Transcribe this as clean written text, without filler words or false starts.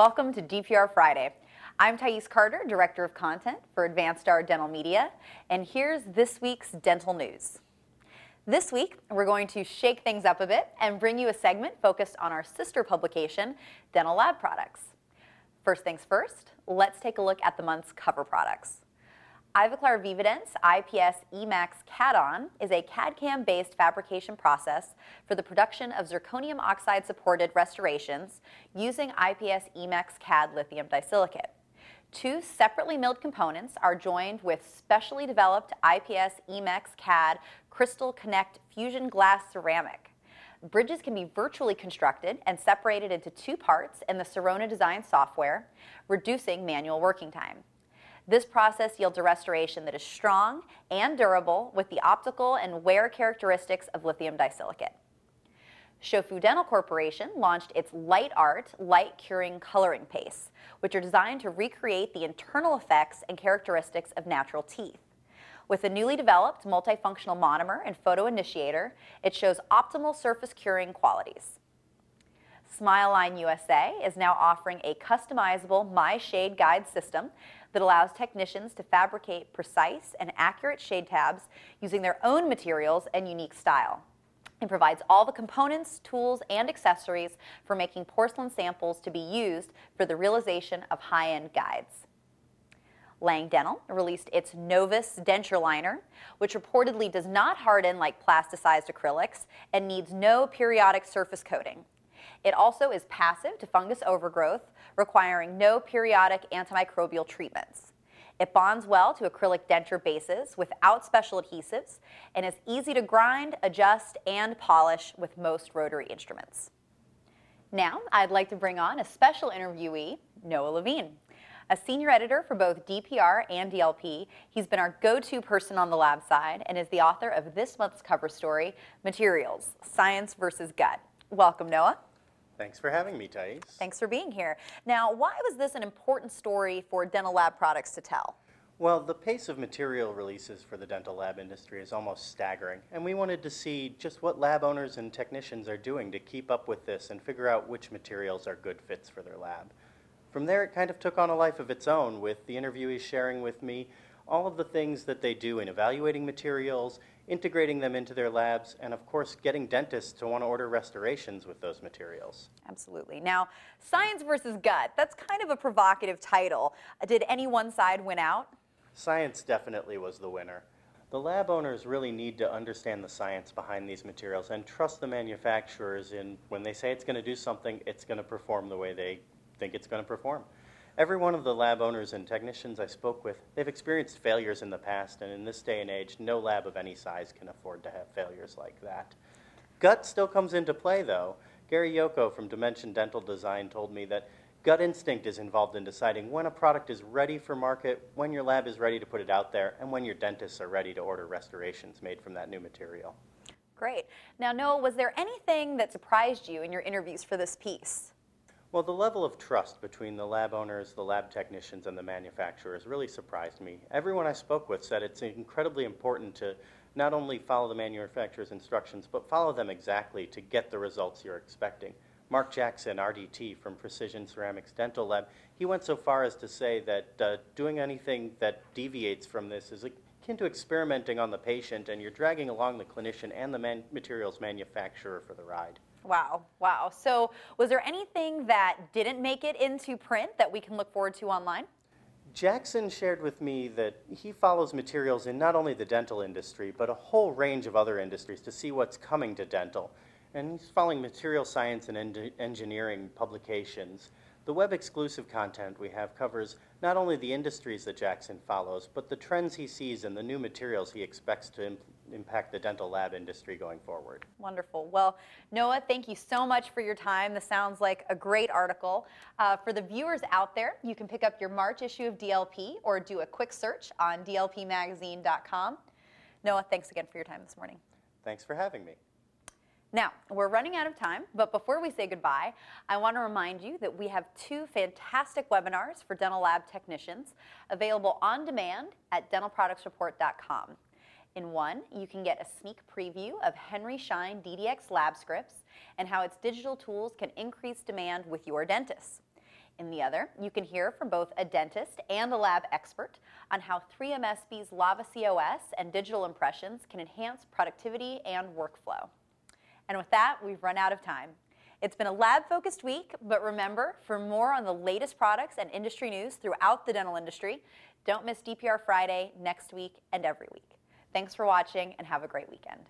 welcome to DPR Friday. I'm Thais Carter, Director of Content for Advanced Star Dental Media, and here's this week's dental news. This week, we're going to shake things up a bit and bring you a segment focused on our sister publication, Dental Lab Products. First things first, let's take a look at the month's cover products. Ivoclar Vivadent's IPS e.max CAD-on is a CAD-CAM-based fabrication process for the production of zirconium oxide-supported restorations using IPS e.max CAD lithium disilicate. Two separately milled components are joined with specially developed IPS e.max CAD Crystal Connect fusion glass ceramic. Bridges can be virtually constructed and separated into two parts in the Sirona design software, reducing manual working time. This process yields a restoration that is strong and durable with the optical and wear characteristics of lithium disilicate. Shofu Dental Corporation launched its Light Art Light Curing Coloring Pastes, which are designed to recreate the internal effects and characteristics of natural teeth. With a newly developed multifunctional monomer and photo initiator, it shows optimal surface curing qualities. SmileLine USA is now offering a customizable My Shade Guide system that allows technicians to fabricate precise and accurate shade tabs using their own materials and unique style. It provides all the components, tools, and accessories for making porcelain samples to be used for the realization of high-end guides. Lang Dental released its Novus denture liner, which reportedly does not harden like plasticized acrylics and needs no periodic surface coating. It also is passive to fungus overgrowth, requiring no periodic antimicrobial treatments. It bonds well to acrylic denture bases without special adhesives and is easy to grind, adjust, and polish with most rotary instruments. Now, I'd like to bring on a special interviewee, Noah Levine. A senior editor for both DPR and DLP, he's been our go-to person on the lab side and is the author of this month's cover story, Materials, Science versus Gut. Welcome, Noah. Thanks for having me, Thais. Thanks for being here. Now, why was this an important story for dental lab products to tell? Well, the pace of material releases for the dental lab industry is almost staggering, and we wanted to see just what lab owners and technicians are doing to keep up with this and figure out which materials are good fits for their lab. From there, it kind of took on a life of its own, with the interviewees sharing with me all of the things that they do in evaluating materials, integrating them into their labs, and of course getting dentists to want to order restorations with those materials. Absolutely. Now, science versus gut, that's kind of a provocative title. Did any one side win out? Science definitely was the winner. The lab owners really need to understand the science behind these materials and trust the manufacturers in when they say it's going to do something, it's going to perform the way they think it's going to perform. Every one of the lab owners and technicians I spoke with, they've experienced failures in the past, and in this day and age, no lab of any size can afford to have failures like that. Gut still comes into play, though. Gary Yoko from Dimension Dental Design told me that gut instinct is involved in deciding when a product is ready for market, when your lab is ready to put it out there, and when your dentists are ready to order restorations made from that new material. Great. Now, Noah, was there anything that surprised you in your interviews for this piece? Well, the level of trust between the lab owners, the lab technicians, and the manufacturers really surprised me. Everyone I spoke with said it's incredibly important to not only follow the manufacturer's instructions, but follow them exactly to get the results you're expecting. Mark Jackson, RDT from Precision Ceramics Dental Lab, he went so far as to say that doing anything that deviates from this is akin to experimenting on the patient, and you're dragging along the clinician and the materials manufacturer for the ride. Wow, wow. So was there anything that didn't make it into print that we can look forward to online? Jackson shared with me that he follows materials in not only the dental industry, but a whole range of other industries to see what's coming to dental. And he's following material science and engineering publications. The web-exclusive content we have covers not only the industries that Jackson follows, but the trends he sees and the new materials he expects to impact the dental lab industry going forward. Wonderful. Well, Noah, thank you so much for your time. This sounds like a great article. For the viewers out there, you can pick up your March issue of DLP or do a quick search on dlpmagazine.com. Noah, thanks again for your time this morning. Thanks for having me. Now, we're running out of time, but before we say goodbye, I want to remind you that we have two fantastic webinars for dental lab technicians available on demand at dentalproductsreport.com. In one, you can get a sneak preview of Henry Schein DDX lab scripts and how its digital tools can increase demand with your dentists. In the other, you can hear from both a dentist and a lab expert on how 3MSB's Lava COS and digital impressions can enhance productivity and workflow. And with that, we've run out of time. It's been a lab-focused week, but remember, for more on the latest products and industry news throughout the dental industry, don't miss DPR Friday next week and every week. Thanks for watching and have a great weekend.